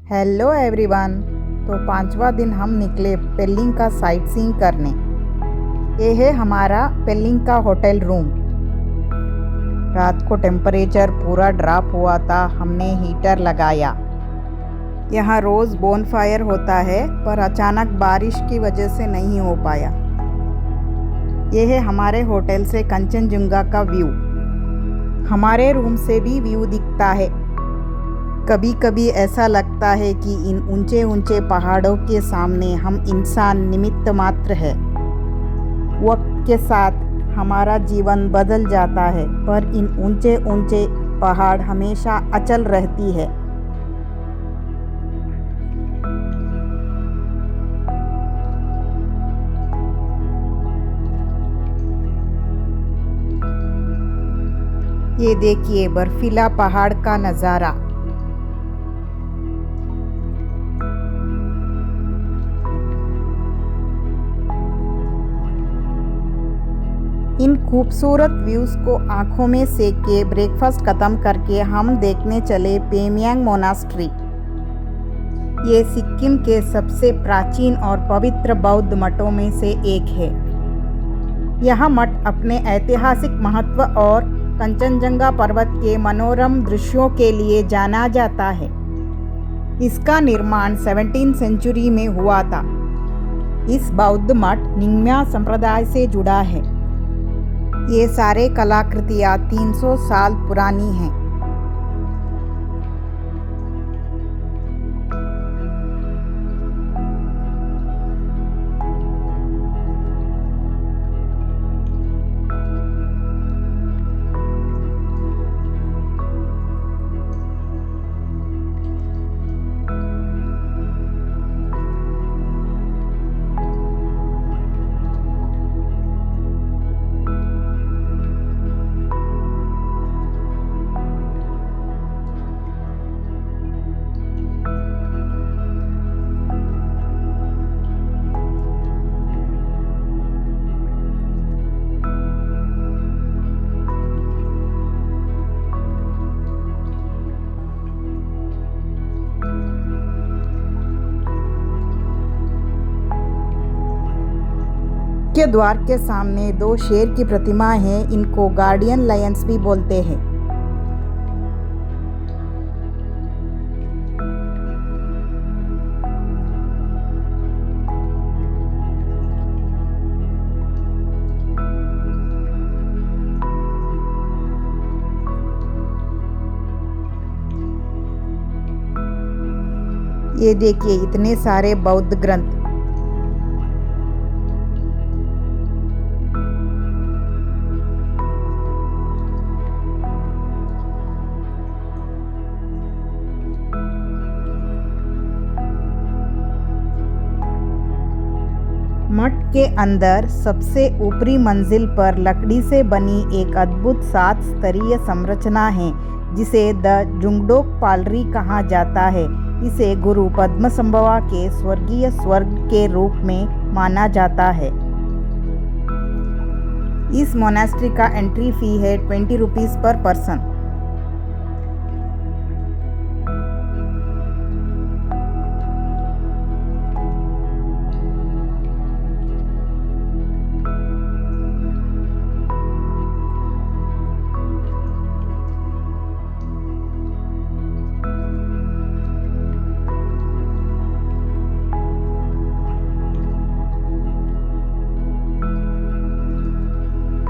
Hello everyone. तो पांचवा दिन हम निकले पेलिंग का साइट सीइंग करने। ये है हमारा पेलिंग का होटल रूम। रात को टेम्परेचर पूरा ड्रॉप हुआ था, हमने हीटर लगाया। यहाँ रोज़ बोनफायर होता है, पर अचानक बारिश की वजह से नहीं हो पाया। ये है हमारे होटल से कंचनजंगा का व्यू। हमारे रूम से भी व्यू दिखता है। कभी कभी ऐसा लगता है कि इन ऊंचे ऊंचे पहाड़ों के सामने हम इंसान निमित्त मात्र है। वक्त के साथ हमारा जीवन बदल जाता है, पर इन ऊंचे ऊंचे पहाड़ हमेशा अचल रहती है। ये देखिए बर्फीला पहाड़ का नज़ारा। इन खूबसूरत व्यूज़ को आंखों में सेक के ब्रेकफास्ट ख़त्म करके हम देखने चले पेमियांग मोनास्ट्री। ये सिक्किम के सबसे प्राचीन और पवित्र बौद्ध मठों में से एक है। यह मठ अपने ऐतिहासिक महत्व और कंचनजंगा पर्वत के मनोरम दृश्यों के लिए जाना जाता है। इसका निर्माण 17वीं सेंचुरी में हुआ था। इस बौद्ध मठ निंग्म्या संप्रदाय से जुड़ा है। ये सारे कलाकृतियाँ 300 साल पुरानी हैं। के द्वार के सामने 2 शेर की प्रतिमा है। इनको गार्डियन लायंस भी बोलते हैं। ये देखिए इतने सारे बौद्ध ग्रंथ। मठ के अंदर सबसे ऊपरी मंजिल पर लकड़ी से बनी एक अद्भुत 7 स्तरीय संरचना है, जिसे द जुंगडोक पालरी कहा जाता है। इसे गुरु पद्मसंभवा के स्वर्गीय स्वर्ग के रूप में माना जाता है। इस मोनास्ट्री का एंट्री फी है 20 रुपीज़ पर पर्सन।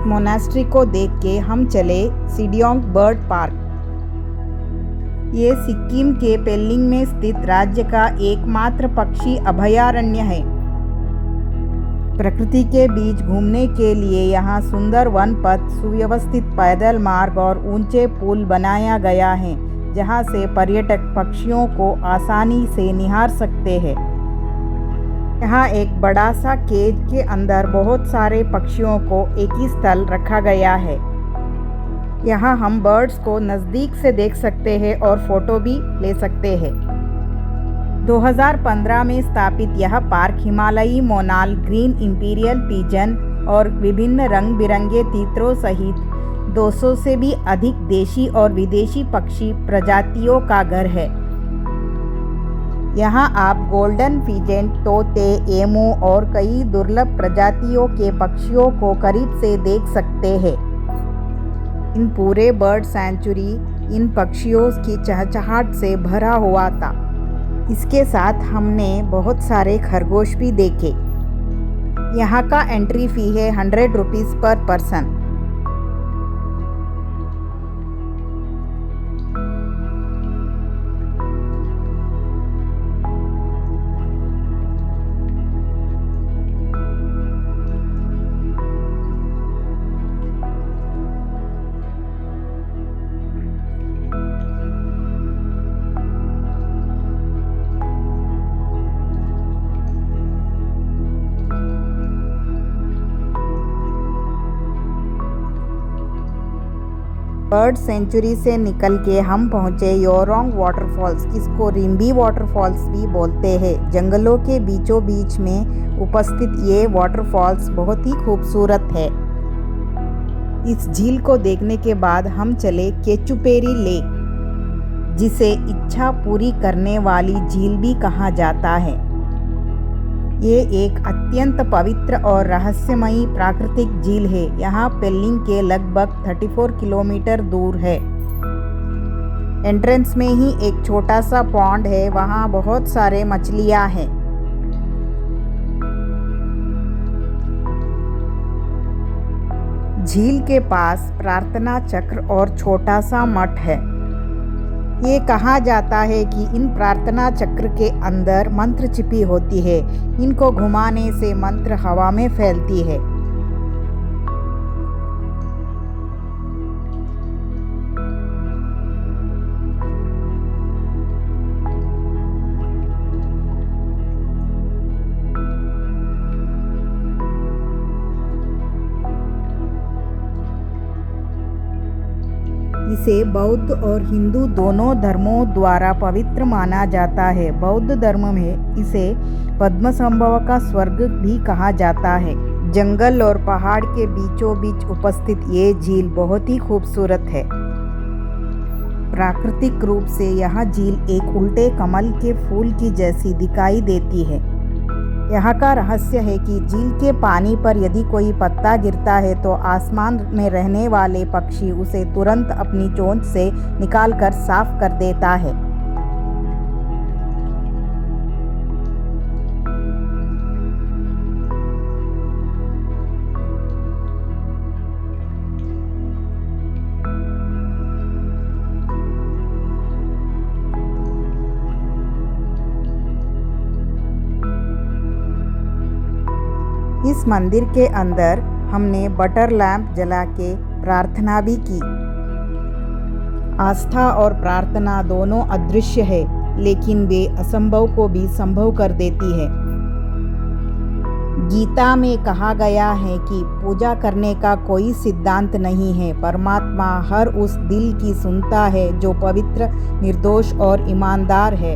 मोनास्ट्री को देख के हम चले सिडियोंग बर्ड पार्क। ये सिक्किम के पेलिंग में स्थित राज्य का एकमात्र पक्षी अभयारण्य है। प्रकृति के बीच घूमने के लिए यहाँ सुंदर वन पथ, सुव्यवस्थित पैदल मार्ग और ऊंचे पुल बनाया गया है, जहाँ से पर्यटक पक्षियों को आसानी से निहार सकते हैं। यहाँ एक बड़ा सा केज के अंदर बहुत सारे पक्षियों को एक ही स्थल रखा गया है। यहाँ हम बर्ड्स को नज़दीक से देख सकते हैं और फोटो भी ले सकते हैं। 2015 में स्थापित यह पार्क हिमालयी मोनाल, ग्रीन इंपीरियल पिजन और विभिन्न रंग बिरंगे तीतरों सहित 200 से भी अधिक देशी और विदेशी पक्षी प्रजातियों का घर है। यहाँ आप गोल्डन फिजेंट, तोते, एमू और कई दुर्लभ प्रजातियों के पक्षियों को करीब से देख सकते हैं। इन पूरे बर्ड सेंचुरी इन पक्षियों की चहचहाट से भरा हुआ था। इसके साथ हमने बहुत सारे खरगोश भी देखे। यहाँ का एंट्री फ़ी है 100 रुपीज़ पर पर्सन। बर्ड सेंचुरी से निकल के हम पहुँचे योरोंग वाटरफॉल्स, जिसको रिम्बी वाटरफॉल्स भी बोलते हैं। जंगलों के बीचों बीच में उपस्थित ये वाटरफॉल्स बहुत ही खूबसूरत है। इस झील को देखने के बाद हम चले केचुपेरी लेक, जिसे इच्छा पूरी करने वाली झील भी कहा जाता है। ये एक अत्यंत पवित्र और रहस्यमयी प्राकृतिक झील है। यहाँ पेलिंग के लगभग 34 किलोमीटर दूर है। एंट्रेंस में ही एक छोटा सा पॉन्ड है, वहाँ बहुत सारे मछलियाँ हैं। झील के पास प्रार्थना चक्र और छोटा सा मठ है। ये कहा जाता है कि इन प्रार्थना चक्र के अंदर मंत्र छिपी होती है। इनको घुमाने से मंत्र हवा में फैलती है। इसे बौद्ध और हिंदू दोनों धर्मों द्वारा पवित्र माना जाता है। बौद्ध धर्म में इसे पद्मसंभव का स्वर्ग भी कहा जाता है। जंगल और पहाड़ के बीचों बीच उपस्थित ये झील बहुत ही खूबसूरत है। प्राकृतिक रूप से यह झील एक उल्टे कमल के फूल की जैसी दिखाई देती है। यहाँ का रहस्य है कि झील के पानी पर यदि कोई पत्ता गिरता है तो आसमान में रहने वाले पक्षी उसे तुरंत अपनी चोंच से निकालकर साफ कर देता है। इस मंदिर के अंदर हमने बटर लैंप जला के प्रार्थना भी की। आस्था और प्रार्थना दोनों अदृश्य है, लेकिन वे असंभव को भी संभव कर देती है। गीता में कहा गया है कि पूजा करने का कोई सिद्धांत नहीं है। परमात्मा हर उस दिल की सुनता है जो पवित्र, निर्दोष और ईमानदार है।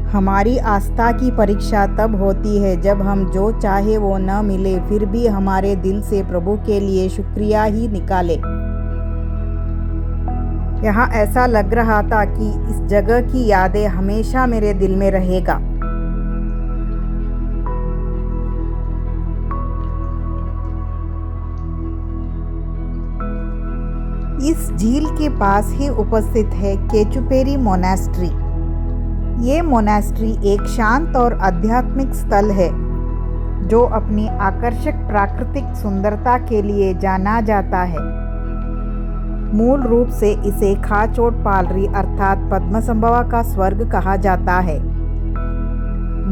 हमारी आस्था की परीक्षा तब होती है जब हम जो चाहे वो न मिले, फिर भी हमारे दिल से प्रभु के लिए शुक्रिया ही निकाले। यहाँ ऐसा लग रहा था कि इस जगह की यादें हमेशा मेरे दिल में रहेगा। इस झील के पास ही उपस्थित है केचुपेरी मोनास्ट्री। ये मोनास्ट्री एक शांत और आध्यात्मिक स्थल है जो अपनी आकर्षक प्राकृतिक सुंदरता के लिए जाना जाता है। मूल रूप से इसे खाचोट पालरी अर्थात पद्मसंभवा का स्वर्ग कहा जाता है।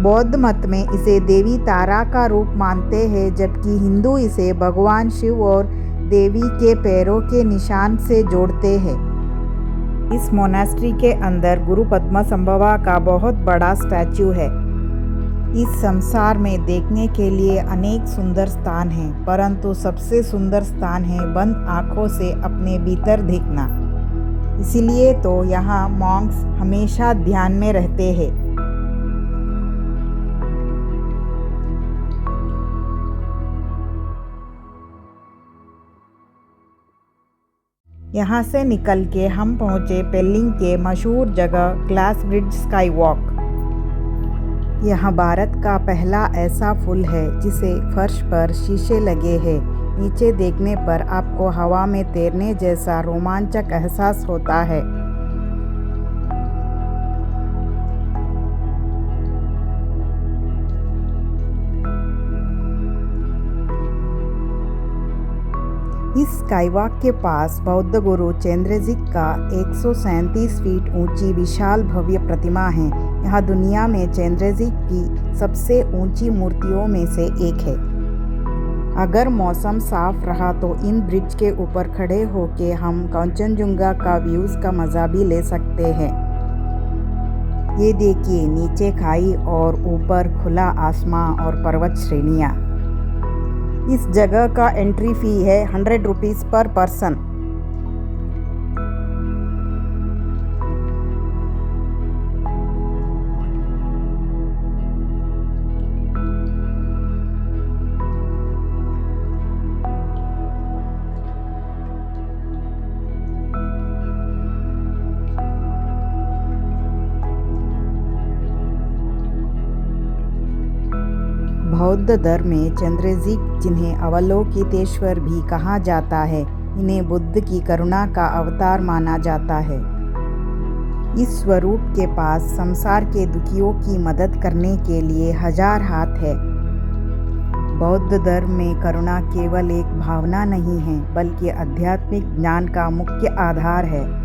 बौद्ध मत में इसे देवी तारा का रूप मानते हैं, जबकि हिंदू इसे भगवान शिव और देवी के पैरों के निशान से जोड़ते हैं। इस मोनास्ट्री के अंदर गुरु पद्मसंभवा का बहुत बड़ा स्टैच्यू है। इस संसार में देखने के लिए अनेक सुंदर स्थान हैं, परंतु सबसे सुंदर स्थान है बंद आँखों से अपने भीतर देखना। इसीलिए तो यहाँ मॉन्क्स हमेशा ध्यान में रहते हैं। यहाँ से निकल के हम पहुँचे पेलिंग के मशहूर जगह ग्लास ब्रिज स्काई वॉक। यह भारत का पहला ऐसा पुल है जिसे फर्श पर शीशे लगे हैं। नीचे देखने पर आपको हवा में तैरने जैसा रोमांचक एहसास होता है। इस स्काईवॉक के पास बौद्ध गुरु चेंद्रजिक का 137 फीट ऊंची विशाल भव्य प्रतिमा है। यह दुनिया में चेंद्रजिक की सबसे ऊंची मूर्तियों में से एक है। अगर मौसम साफ रहा तो इन ब्रिज के ऊपर खड़े होके हम कंचनजुंगा का व्यूज़ का मज़ा भी ले सकते हैं। ये देखिए, नीचे खाई और ऊपर खुला आसमां और पर्वत श्रेणियाँ। इस जगह का एंट्री फ़ी है 100 रुपीज़ पर पर्सन। बौद्ध धर्म में चंद्रजिक, जिन्हें अवलोकितेश्वर भी कहा जाता है, इन्हें बुद्ध की करुणा का अवतार माना जाता है। इस स्वरूप के पास संसार के दुखियों की मदद करने के लिए 1000 हाथ है। बौद्ध धर्म में करुणा केवल एक भावना नहीं है, बल्कि आध्यात्मिक ज्ञान का मुख्य आधार है।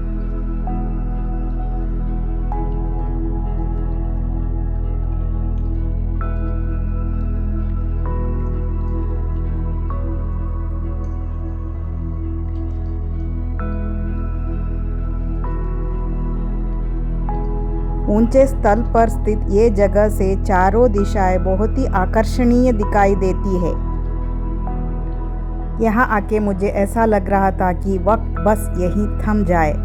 ऊंचे स्थल पर स्थित ये जगह से चारों दिशाएं बहुत ही आकर्षणीय दिखाई देती है। यहाँ आके मुझे ऐसा लग रहा था कि वक्त बस यहीं थम जाए।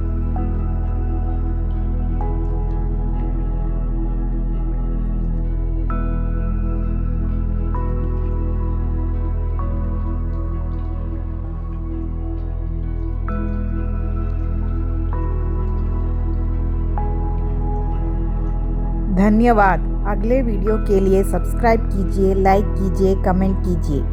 धन्यवाद। अगले वीडियो के लिए सब्सक्राइब कीजिए, लाइक कीजिए, कमेंट कीजिए।